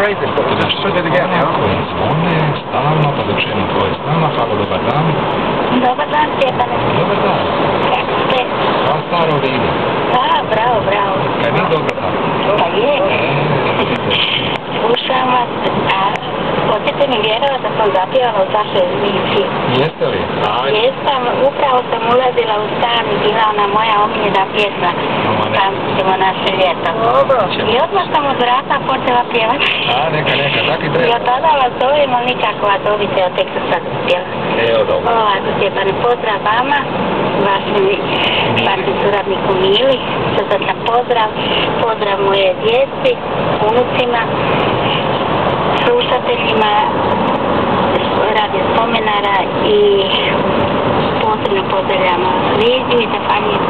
Praise him. Put it again, ja? Koji zvone stalno, pa da čujemo tvoje stalno. Halo, dobar dan. Dobar dan, Stjepane. Dobar dan. Kako ste? Pa staro vino. Da, bravo, bravo. Kaj nije dobro tako? Pa je. Slušam vas, a hoćete mi vjerovati da sam zapjevala u vašoj emisiji? Jeste li? Jesam, upravo sam ulazila u stan i bila ona moja omiljena pjesma. Tam ćemo naše ljeto. I odmah sam od vrata počela pjevati. A, neka, tako i I treba. od tada vas zovem, ali nikako vas dobiti, a tek sam sad uspjela. Evo, dobro. Ovako, Stjepane, pozdrav vama, vašem suradniku Mili, srdačan pozdrav moje djeci, unucima, slušateljima Radio Spomenara i posebno pozdravljamo Lidiju i Zahvaljujem.